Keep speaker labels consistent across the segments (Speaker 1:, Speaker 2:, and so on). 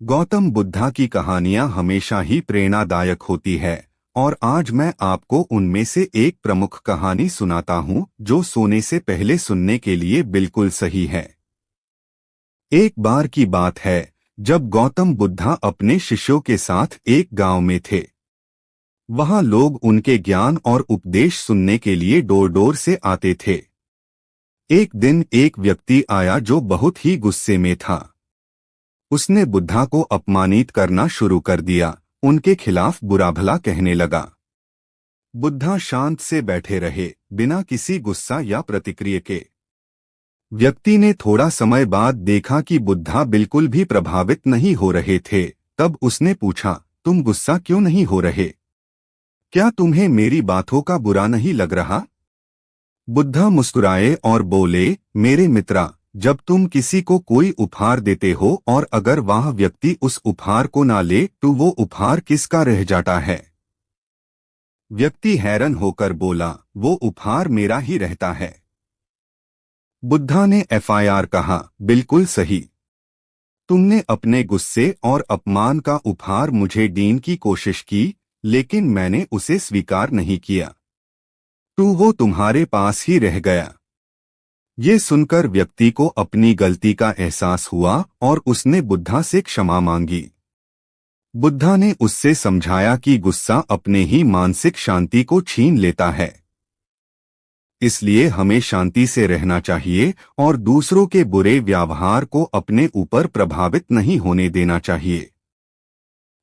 Speaker 1: गौतम बुद्धा की कहानियां हमेशा ही प्रेरणादायक होती है और आज मैं आपको उनमें से एक प्रमुख कहानी सुनाता हूं जो सोने से पहले सुनने के लिए बिल्कुल सही है। एक बार की बात है जब गौतम बुद्धा अपने शिष्यों के साथ एक गांव में थे। वहां लोग उनके ज्ञान और उपदेश सुनने के लिए डोर डोर से आते थे। एक दिन एक व्यक्ति आया जो बहुत ही गुस्से में था। उसने बुद्धा को अपमानित करना शुरू कर दिया, उनके खिलाफ बुरा भला कहने लगा। बुद्धा शांत से बैठे रहे, बिना किसी गुस्सा या प्रतिक्रिया के। व्यक्ति ने थोड़ा समय बाद देखा कि बुद्धा बिल्कुल भी प्रभावित नहीं हो रहे थे। तब उसने पूछा, तुम गुस्सा क्यों नहीं हो रहे? क्या तुम्हें मेरी बातों का बुरा नहीं लग रहा? बुद्धा मुस्कुराए और बोले, मेरे मित्रा, जब तुम किसी को कोई उपहार देते हो और अगर वह व्यक्ति उस उपहार को ना ले तो वो उपहार किसका रह जाता है? व्यक्ति हैरान होकर बोला, वो उपहार मेरा ही रहता है। बुद्धा ने FIR कहा, बिल्कुल सही। तुमने अपने गुस्से और अपमान का उपहार मुझे देने की कोशिश की, लेकिन मैंने उसे स्वीकार नहीं किया, तो वो तुम्हारे पास ही रह गया। ये सुनकर व्यक्ति को अपनी गलती का एहसास हुआ और उसने बुद्धा से क्षमा मांगी। बुद्धा ने उससे समझाया कि गुस्सा अपने ही मानसिक शांति को छीन लेता है। इसलिए हमें शांति से रहना चाहिए और दूसरों के बुरे व्यवहार को अपने ऊपर प्रभावित नहीं होने देना चाहिए।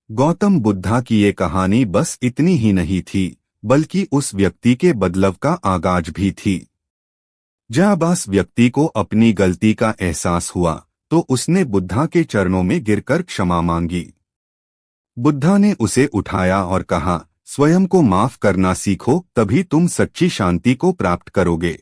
Speaker 1: गौतम बुद्धा की ये कहानी बस इतनी ही नहीं थी, बल्कि उस व्यक्ति के बदलाव का आगाज भी थी। जब बस व्यक्ति को अपनी गलती का एहसास हुआ तो उसने बुद्धा के चरणों में गिरकर क्षमा मांगी। बुद्धा ने उसे उठाया और कहा, स्वयं को माफ करना सीखो, तभी तुम सच्ची शांति को प्राप्त करोगे।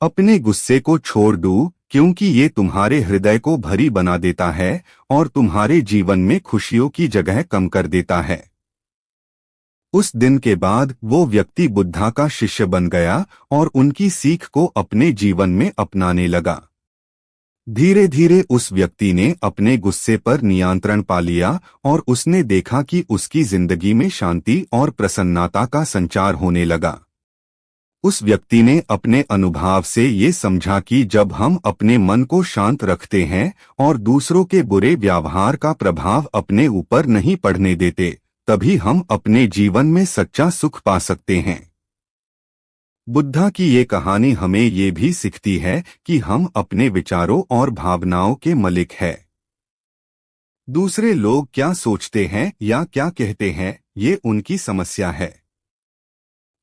Speaker 1: अपने गुस्से को छोड़ दो, क्योंकि ये तुम्हारे हृदय को भारी बना देता है और तुम्हारे जीवन में खुशियों की जगह कम कर देता है। उस दिन के बाद वो व्यक्ति बुद्धा का शिष्य बन गया और उनकी सीख को अपने जीवन में अपनाने लगा। धीरे धीरे उस व्यक्ति ने अपने गुस्से पर नियंत्रण पा लिया और उसने देखा कि उसकी जिंदगी में शांति और प्रसन्नता का संचार होने लगा। उस व्यक्ति ने अपने अनुभव से ये समझा कि जब हम अपने मन को शांत रखते हैं और दूसरों के बुरे व्यवहार का प्रभाव अपने ऊपर नहीं पड़ने देते, तभी हम अपने जीवन में सच्चा सुख पा सकते हैं। बुद्धा की ये कहानी हमें ये भी सिखाती है कि हम अपने विचारों और भावनाओं के मालिक हैं। दूसरे लोग क्या सोचते हैं या क्या कहते हैं, ये उनकी समस्या है,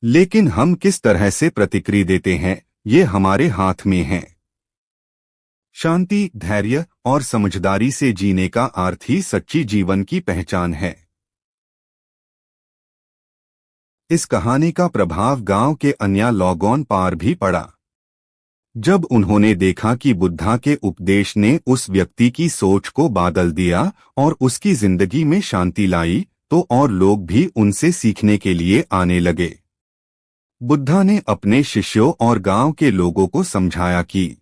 Speaker 1: लेकिन हम किस तरह से प्रतिक्रिया देते हैं, ये हमारे हाथ में है। शांति, धैर्य और समझदारी से जीने का अर्थ ही सच्ची जीवन की पहचान है। इस कहानी का प्रभाव गांव के अन्य लोगों पर भी पड़ा। जब उन्होंने देखा कि बुद्धा के उपदेश ने उस व्यक्ति की सोच को बदल दिया और उसकी जिंदगी में शांति लाई, तो और लोग भी उनसे सीखने के लिए आने लगे। बुद्धा ने अपने शिष्यों और गांव के लोगों को समझाया कि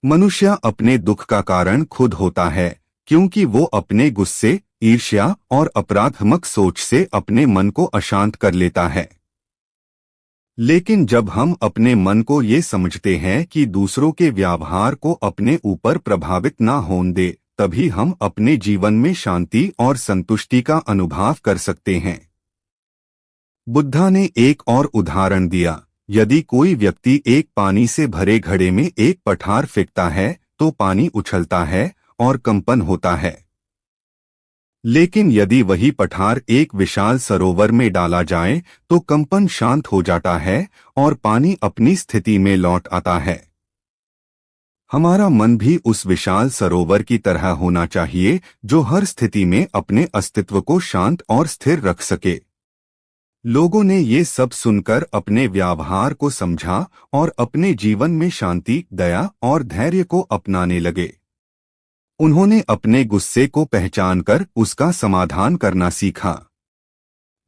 Speaker 1: मनुष्य अपने दुख का कारण खुद होता है, क्योंकि वो अपने गुस्से, ईर्ष्या और अपराधात्मक सोच से अपने मन को अशांत कर लेता है। लेकिन जब हम अपने मन को ये समझते हैं कि दूसरों के व्यवहार को अपने ऊपर प्रभावित ना होने दे, तभी हम अपने जीवन में शांति और संतुष्टि का अनुभव कर सकते हैं। बुद्धा ने एक और उदाहरण दिया, यदि कोई व्यक्ति एक पानी से भरे घड़े में एक पठार फेंकता है तो पानी उछलता है और कंपन होता है। लेकिन यदि वही पठार एक विशाल सरोवर में डाला जाए तो कंपन शांत हो जाता है और पानी अपनी स्थिति में लौट आता है। हमारा मन भी उस विशाल सरोवर की तरह होना चाहिए जो हर स्थिति में अपने अस्तित्व को शांत और स्थिर रख सके। लोगों ने ये सब सुनकर अपने व्यवहार को समझा और अपने जीवन में शांति, दया और धैर्य को अपनाने लगे। उन्होंने अपने गुस्से को पहचानकर उसका समाधान करना सीखा।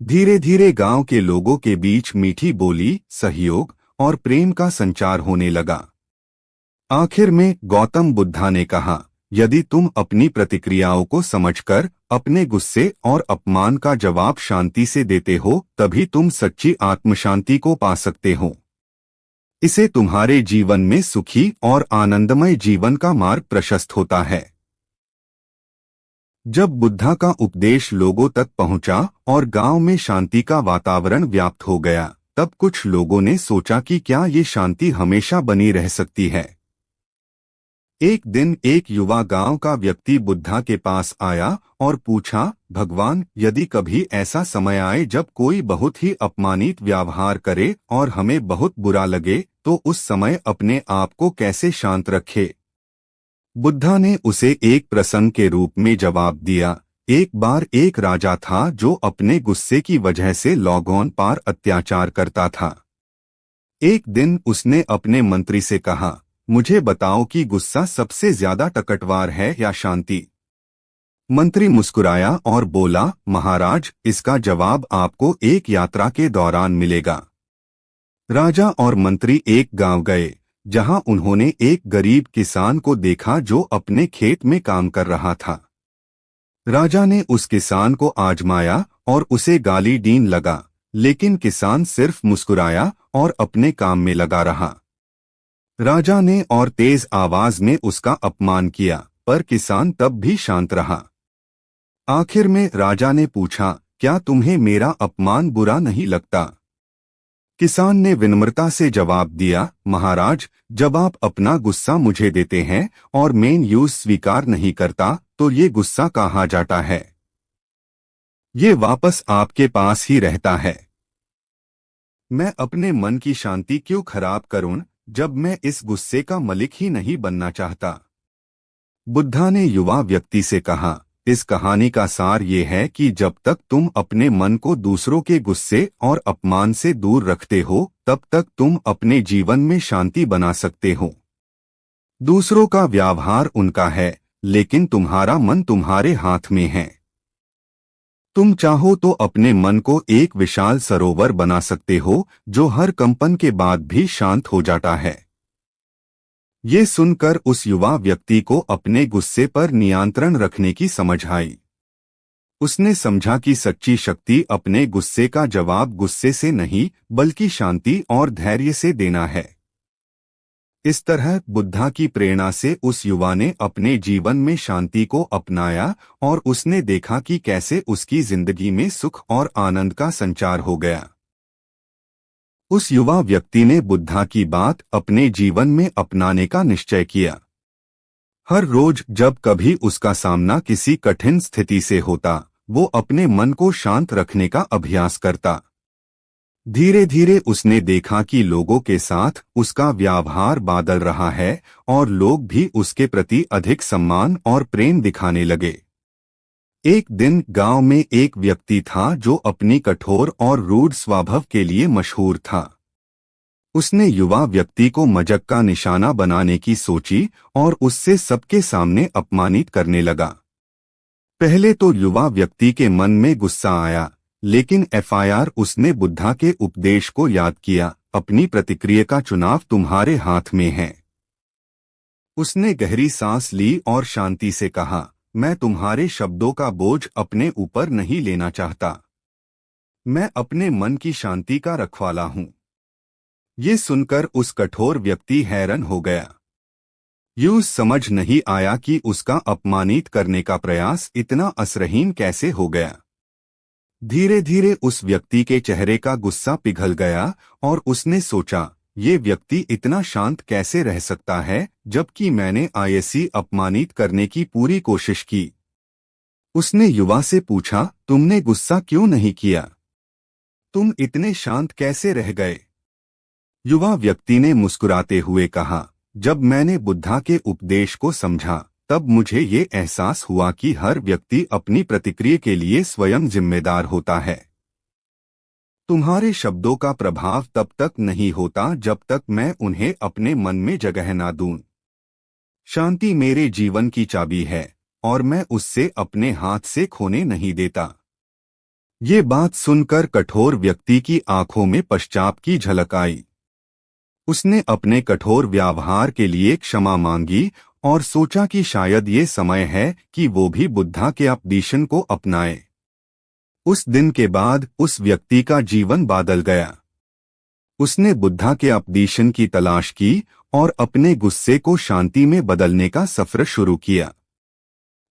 Speaker 1: धीरे धीरे गांव के लोगों के बीच मीठी बोली, सहयोग और प्रेम का संचार होने लगा। आखिर में गौतम बुद्धा ने कहा, यदि तुम अपनी प्रतिक्रियाओं को समझकर अपने गुस्से और अपमान का जवाब शांति से देते हो, तभी तुम सच्ची आत्मशांति को पा सकते हो। इससे तुम्हारे जीवन में सुखी और आनंदमय जीवन का मार्ग प्रशस्त होता है। जब बुद्धा का उपदेश लोगों तक पहुंचा और गांव में शांति का वातावरण व्याप्त हो गया, तब कुछ लोगों ने सोचा कि क्या ये शांति हमेशा बनी रह सकती है। एक दिन एक युवा गांव का व्यक्ति बुद्धा के पास आया और पूछा, भगवान, यदि कभी ऐसा समय आए जब कोई बहुत ही अपमानित व्यवहार करे और हमें बहुत बुरा लगे, तो उस समय अपने आप को कैसे शांत रखे? बुद्धा ने उसे एक प्रसंग के रूप में जवाब दिया। एक बार एक राजा था जो अपने गुस्से की वजह से लोगों पर अत्याचार करता था। एक दिन उसने अपने मंत्री से कहा, मुझे बताओ कि गुस्सा सबसे ज्यादा टकटवार है या शांति? मंत्री मुस्कुराया और बोला, महाराज, इसका जवाब आपको एक यात्रा के दौरान मिलेगा। राजा और मंत्री एक गांव गए, जहां उन्होंने एक गरीब किसान को देखा जो अपने खेत में काम कर रहा था। राजा ने उस किसान को आजमाया और उसे गाली दीन लगा, लेकिन किसान सिर्फ मुस्कुराया और अपने काम में लगा रहा। राजा ने और तेज आवाज में उसका अपमान किया, पर किसान तब भी शांत रहा। आखिर में राजा ने पूछा, क्या तुम्हें मेरा अपमान बुरा नहीं लगता? किसान ने विनम्रता से जवाब दिया, महाराज, जब आप अपना गुस्सा मुझे देते हैं और मैं यूं स्वीकार नहीं करता, तो ये गुस्सा कहाँ जाता है? ये वापस आपके पास ही रहता है। मैं अपने मन की शांति क्यों खराब करूं, जब मैं इस गुस्से का मलिक ही नहीं बनना चाहता? बुद्धा ने युवा व्यक्ति से कहा, इस कहानी का सार ये है कि जब तक तुम अपने मन को दूसरों के गुस्से और अपमान से दूर रखते हो, तब तक तुम अपने जीवन में शांति बना सकते हो। दूसरों का व्यवहार उनका है, लेकिन तुम्हारा मन तुम्हारे हाथ में है। तुम चाहो तो अपने मन को एक विशाल सरोवर बना सकते हो, जो हर कंपन के बाद भी शांत हो जाता है। ये सुनकर उस युवा व्यक्ति को अपने गुस्से पर नियंत्रण रखने की समझ आई। उसने समझा कि सच्ची शक्ति अपने गुस्से का जवाब गुस्से से नहीं, बल्कि शांति और धैर्य से देना है। इस तरह बुद्धा की प्रेरणा से उस युवा ने अपने जीवन में शांति को अपनाया और उसने देखा कि कैसे उसकी जिंदगी में सुख और आनंद का संचार हो गया। उस युवा व्यक्ति ने बुद्धा की बात अपने जीवन में अपनाने का निश्चय किया। हर रोज जब कभी उसका सामना किसी कठिन स्थिति से होता, वो अपने मन को शांत रखने का अभ्यास करता। धीरे धीरे उसने देखा कि लोगों के साथ उसका व्यवहार बदल रहा है और लोग भी उसके प्रति अधिक सम्मान और प्रेम दिखाने लगे। एक दिन गांव में एक व्यक्ति था जो अपनी कठोर और रूढ़ स्वभाव के लिए मशहूर था। उसने युवा व्यक्ति को मजाक का निशाना बनाने की सोची और उससे सबके सामने अपमानित करने लगा। पहले तो युवा व्यक्ति के मन में गुस्सा आया, लेकिन उसने बुद्धा के उपदेश को याद किया, अपनी प्रतिक्रिया का चुनाव तुम्हारे हाथ में है। उसने गहरी सांस ली और शांति से कहा, मैं तुम्हारे शब्दों का बोझ अपने ऊपर नहीं लेना चाहता। मैं अपने मन की शांति का रखवाला हूं। ये सुनकर उस कठोर व्यक्ति हैरान हो गया। यूं समझ नहीं आया कि उसका अपमानित करने का प्रयास इतना असरहीन कैसे हो गया। धीरे धीरे उस व्यक्ति के चेहरे का गुस्सा पिघल गया और उसने सोचा, ये व्यक्ति इतना शांत कैसे रह सकता है, जबकि मैंने ऐसी अपमानित करने की पूरी कोशिश की। उसने युवा से पूछा, तुमने गुस्सा क्यों नहीं किया? तुम इतने शांत कैसे रह गए? युवा व्यक्ति ने मुस्कुराते हुए कहा, जब मैंने बुद्धा के उपदेश को समझा, तब मुझे ये एहसास हुआ कि हर व्यक्ति अपनी प्रतिक्रिया के लिए स्वयं जिम्मेदार होता है। तुम्हारे शब्दों का प्रभाव तब तक नहीं होता जब तक मैं उन्हें अपने मन में जगह ना दूं। शांति मेरे जीवन की चाबी है और मैं उससे अपने हाथ से खोने नहीं देता। ये बात सुनकर कठोर व्यक्ति की आंखों में पश्चाताप की झलक आई। उसने अपने कठोर व्यवहार के लिए क्षमा मांगी और सोचा कि शायद ये समय है कि वो भी बुद्धा के उपदेशन को अपनाए। उस दिन के बाद उस व्यक्ति का जीवन बदल गया। उसने बुद्धा के उपदेशन की तलाश की और अपने गुस्से को शांति में बदलने का सफर शुरू किया।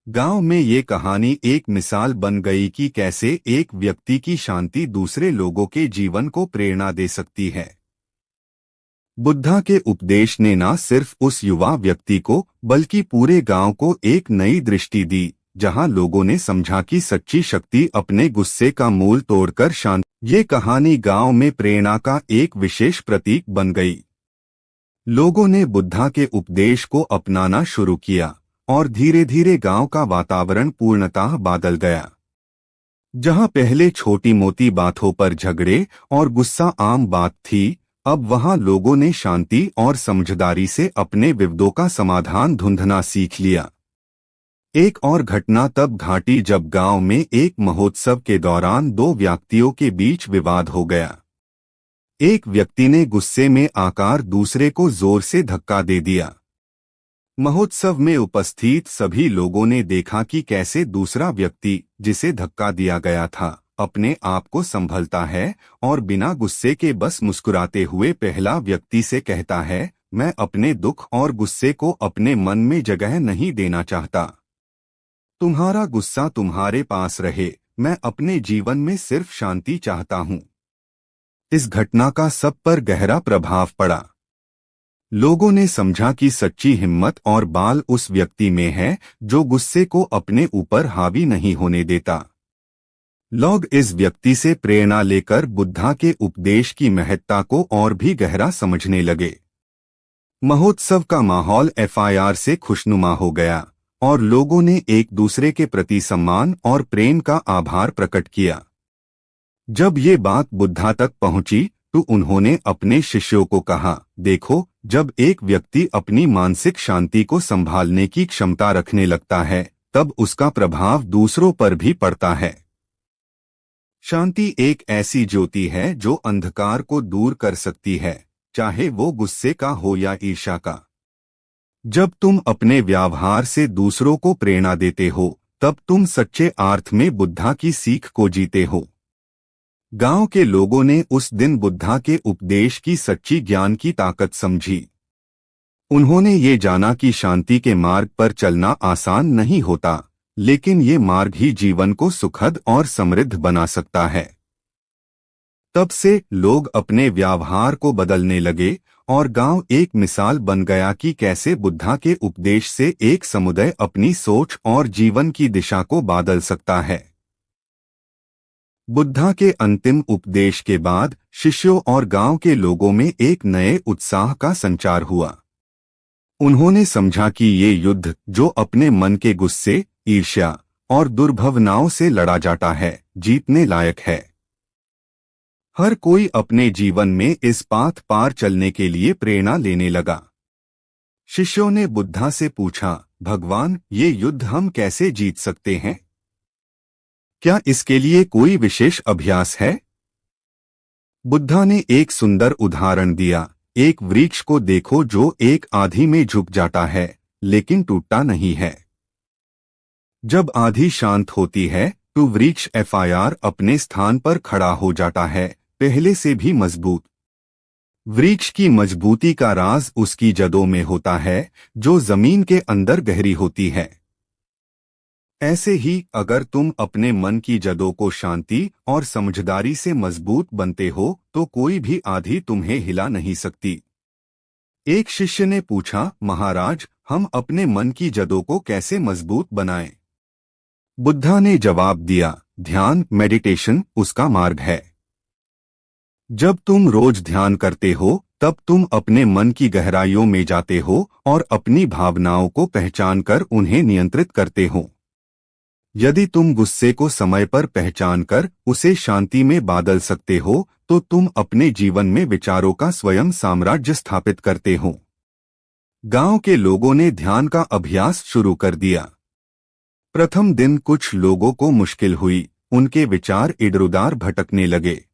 Speaker 1: गांव में ये कहानी एक मिसाल बन गई कि कैसे एक व्यक्ति की शांति दूसरे लोगों के जीवन को प्रेरणा दे सकती है। बुद्धा के उपदेश ने न सिर्फ उस युवा व्यक्ति को बल्कि पूरे गांव को एक नई दृष्टि दी, जहां लोगों ने समझा कि सच्ची शक्ति अपने गुस्से का मूल तोड़कर शांत। ये कहानी गांव में प्रेरणा का एक विशेष प्रतीक बन गई। लोगों ने बुद्धा के उपदेश को अपनाना शुरू किया और धीरे धीरे गांव का वातावरण पूर्णतः बदल गया। जहां पहले छोटी मोटी बातों पर झगड़े और गुस्सा आम बात थी, अब वहां लोगों ने शांति और समझदारी से अपने विवादों का समाधान ढूंढना सीख लिया। एक और घटना तब घटी जब गांव में एक महोत्सव के दौरान दो व्यक्तियों के बीच विवाद हो गया। एक व्यक्ति ने गुस्से में आकर दूसरे को जोर से धक्का दे दिया। महोत्सव में उपस्थित सभी लोगों ने देखा कि कैसे दूसरा व्यक्ति, जिसे धक्का दिया गया था, अपने आप को संभलता है और बिना गुस्से के बस मुस्कुराते हुए पहला व्यक्ति से कहता है, मैं अपने दुख और गुस्से को अपने मन में जगह नहीं देना चाहता। तुम्हारा गुस्सा तुम्हारे पास रहे, मैं अपने जीवन में सिर्फ शांति चाहता हूं। इस घटना का सब पर गहरा प्रभाव पड़ा। लोगों ने समझा कि सच्ची हिम्मत और बल उस व्यक्ति में है जो गुस्से को अपने ऊपर हावी नहीं होने देता। लोग इस व्यक्ति से प्रेरणा लेकर बुद्धा के उपदेश की महत्ता को और भी गहरा समझने लगे। महोत्सव का माहौल FIR से खुशनुमा हो गया और लोगों ने एक दूसरे के प्रति सम्मान और प्रेम का आभार प्रकट किया। जब ये बात बुद्धा तक पहुंची तो उन्होंने अपने शिष्यों को कहा, देखो, जब एक व्यक्ति अपनी मानसिक शांति को संभालने की क्षमता रखने लगता है, तब उसका प्रभाव दूसरों पर भी पड़ता है। शांति एक ऐसी ज्योति है जो अंधकार को दूर कर सकती है, चाहे वो गुस्से का हो या ईर्ष्या का। जब तुम अपने व्यवहार से दूसरों को प्रेरणा देते हो, तब तुम सच्चे अर्थ में बुद्धा की सीख को जीते हो। गांव के लोगों ने उस दिन बुद्धा के उपदेश की सच्ची ज्ञान की ताकत समझी। उन्होंने ये जाना कि शांति के मार्ग पर चलना आसान नहीं होता, लेकिन ये मार्ग ही जीवन को सुखद और समृद्ध बना सकता है। तब से लोग अपने व्यवहार को बदलने लगे और गांव एक मिसाल बन गया कि कैसे बुद्धा के उपदेश से एक समुदाय अपनी सोच और जीवन की दिशा को बदल सकता है। बुद्धा के अंतिम उपदेश के बाद शिष्यों और गांव के लोगों में एक नए उत्साह का संचार हुआ। उन्होंने समझा कि ये युद्ध जो अपने मन के गुस्से, ईर्ष्या और दुर्भावनाओं से लड़ा जाता है, जीतने लायक है। हर कोई अपने जीवन में इस पाथ पार चलने के लिए प्रेरणा लेने लगा। शिष्यों ने बुद्धा से पूछा, भगवान, ये युद्ध हम कैसे जीत सकते हैं? क्या इसके लिए कोई विशेष अभ्यास है? बुद्धा ने एक सुंदर उदाहरण दिया। एक वृक्ष को देखो जो एक आंधी में झुक जाता है, लेकिन टूटता नहीं है। जब आंधी शांत होती है तो वृक्ष FIR अपने स्थान पर खड़ा हो जाता है, पहले से भी मजबूत। वृक्ष की मजबूती का राज उसकी जड़ों में होता है, जो जमीन के अंदर गहरी होती है। ऐसे ही अगर तुम अपने मन की जड़ों को शांति और समझदारी से मजबूत बनते हो तो कोई भी आंधी तुम्हें हिला नहीं सकती। एक शिष्य ने पूछा, महाराज, हम अपने मन की जड़ों को कैसे मजबूत बनाएं? बुद्धा ने जवाब दिया, ध्यान, मेडिटेशन उसका मार्ग है। जब तुम रोज ध्यान करते हो, तब तुम अपने मन की गहराइयों में जाते हो और अपनी भावनाओं को पहचानकर उन्हें नियंत्रित करते हो। यदि तुम गुस्से को समय पर पहचानकर उसे शांति में बदल सकते हो, तो तुम अपने जीवन में विचारों का स्वयं साम्राज्य स्थापित करते हो। गांव के लोगों ने ध्यान का अभ्यास शुरू कर दिया। प्रथम दिन कुछ लोगों को मुश्किल हुई, उनके विचार इधर-उधर भटकने लगे।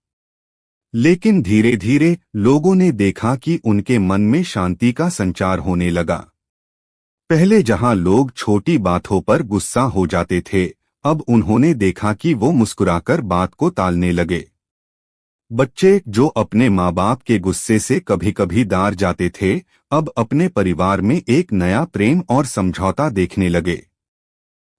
Speaker 1: लेकिन धीरे धीरे लोगों ने देखा कि उनके मन में शांति का संचार होने लगा। पहले जहां लोग छोटी बातों पर गुस्सा हो जाते थे, अब उन्होंने देखा कि वो मुस्कुराकर बात को टालने लगे। बच्चे जो अपने माँ बाप के गुस्से से कभी कभी दार जाते थे, अब अपने परिवार में एक नया प्रेम और समझौता देखने लगे।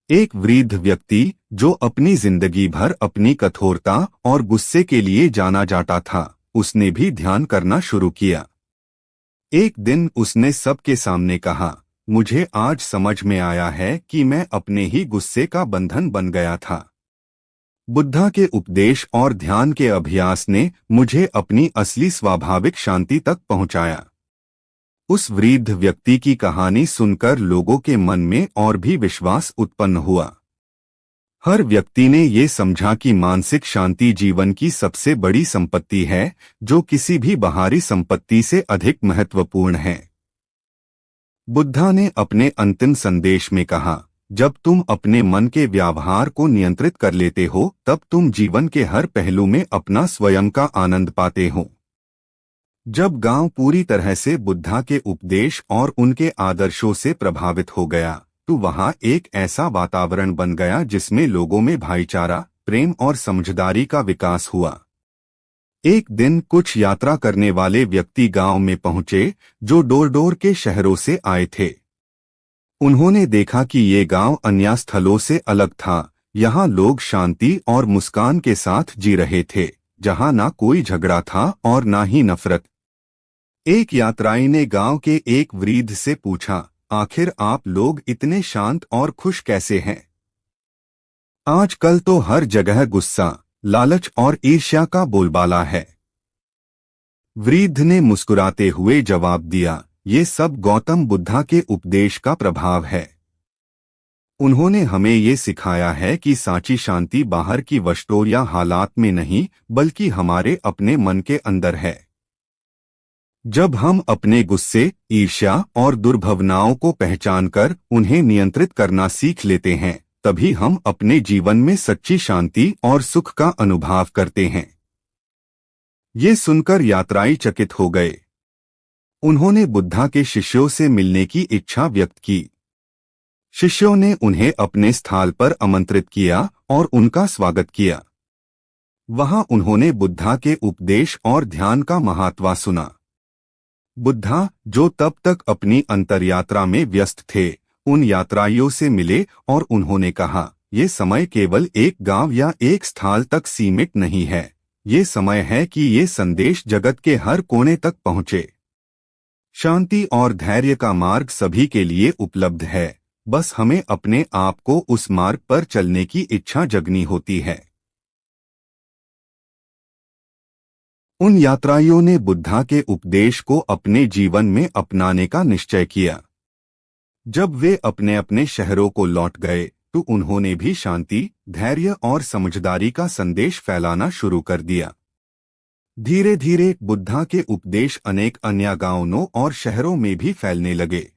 Speaker 1: एक वृद्ध व्यक्ति जो अपनी जिंदगी भर अपनी कठोरता और गुस्से के लिए जाना जाता था, उसने भी ध्यान करना शुरू किया। एक दिन उसने सबके सामने कहा, मुझे आज समझ में आया है कि मैं अपने ही गुस्से का बंधन बन गया था। बुद्धा के उपदेश और ध्यान के अभ्यास ने मुझे अपनी असली स्वाभाविक शांति तक पहुंचाया। उस वृद्ध व्यक्ति की कहानी सुनकर लोगों के मन में और भी विश्वास उत्पन्न हुआ। हर व्यक्ति ने ये समझा कि मानसिक शांति जीवन की सबसे बड़ी संपत्ति है, जो किसी भी बाहरी संपत्ति से अधिक महत्वपूर्ण है। बुद्धा ने अपने अंतिम संदेश में कहा, जब तुम अपने मन के व्यवहार को नियंत्रित कर लेते हो, तब तुम जीवन के हर पहलू में अपना स्वयं का आनंद पाते हो। जब गांव पूरी तरह से बुद्धा के उपदेश और उनके आदर्शों से प्रभावित हो गया, तो वहां एक ऐसा वातावरण बन गया जिसमें लोगों में भाईचारा, प्रेम और समझदारी का विकास हुआ। एक दिन कुछ यात्रा करने वाले व्यक्ति गांव में पहुंचे, जो दूर दूर के शहरों से आए थे। उन्होंने देखा कि ये गांव अन्य स्थलों से अलग था। यहाँ लोग शांति और मुस्कान के साथ जी रहे थे, जहाँ ना कोई झगड़ा था और ना ही नफरत। एक यात्री ने गांव के एक वृद्ध से पूछा, आखिर आप लोग इतने शांत और खुश कैसे हैं? आजकल तो हर जगह गुस्सा, लालच और ईर्ष्या का बोलबाला है। वृद्ध ने मुस्कुराते हुए जवाब दिया, ये सब गौतम बुद्धा के उपदेश का प्रभाव है। उन्होंने हमें ये सिखाया है कि सच्ची शांति बाहर की वस्तुओं या हालात में नहीं, बल्कि हमारे अपने मन के अंदर है। जब हम अपने गुस्से, ईर्ष्या और दुर्भावनाओं को पहचानकर उन्हें नियंत्रित करना सीख लेते हैं, तभी हम अपने जीवन में सच्ची शांति और सुख का अनुभव करते हैं। ये सुनकर यात्री चकित हो गए। उन्होंने बुद्धा के शिष्यों से मिलने की इच्छा व्यक्त की। शिष्यों ने उन्हें अपने स्थान पर आमंत्रित किया और उनका स्वागत किया। वहां उन्होंने बुद्धा के उपदेश और ध्यान का महत्व सुना। बुद्धा, जो तब तक अपनी अंतरयात्रा में व्यस्त थे, उन यात्रियों से मिले और उन्होंने कहा, ये समय केवल एक गांव या एक स्थल तक सीमित नहीं है। ये समय है कि ये संदेश जगत के हर कोने तक पहुंचे। शांति और धैर्य का मार्ग सभी के लिए उपलब्ध है, बस हमें अपने आप को उस मार्ग पर चलने की इच्छा जगनी होती है। उन यात्रियों ने बुद्धा के उपदेश को अपने जीवन में अपनाने का निश्चय किया। जब वे अपने अपने शहरों को लौट गए, तो उन्होंने भी शांति, धैर्य और समझदारी का संदेश फैलाना शुरू कर दिया। धीरे धीरे बुद्धा के उपदेश अनेक अन्य गांवों और शहरों में भी फैलने लगे।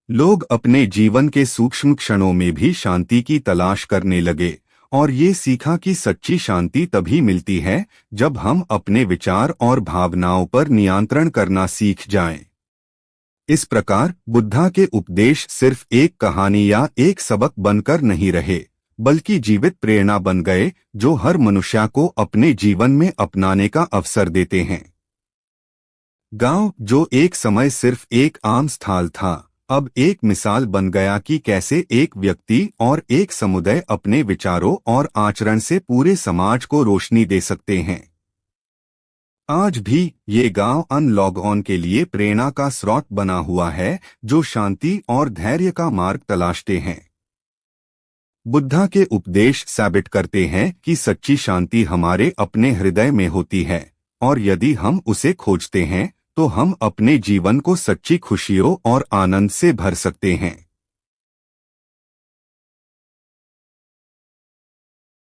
Speaker 1: लोग अपने जीवन के सूक्ष्म क्षणों में भी शांति की तलाश करने लगे और ये सीखा कि सच्ची शांति तभी मिलती है जब हम अपने विचार और भावनाओं पर नियंत्रण करना सीख जाएं। इस प्रकार बुद्धा के उपदेश सिर्फ एक कहानी या एक सबक बनकर नहीं रहे, बल्कि जीवित प्रेरणा बन गए, जो हर मनुष्य को अपने जीवन में अपनाने का अवसर देते हैं। गांव, जो एक समय सिर्फ एक आम स्थल था, अब एक मिसाल बन गया कि कैसे एक व्यक्ति और एक समुदाय अपने विचारों और आचरण से पूरे समाज को रोशनी दे सकते हैं। आज भी ये गांव अन लोगों के लिए प्रेरणा का स्रोत बना हुआ है, जो शांति और धैर्य का मार्ग तलाशते हैं। बुद्धा के उपदेश साबित करते हैं कि सच्ची शांति हमारे अपने हृदय में होती है, और यदि हम उसे खोजते हैं, तो हम अपने जीवन को सच्ची खुशियों और आनंद से भर सकते हैं।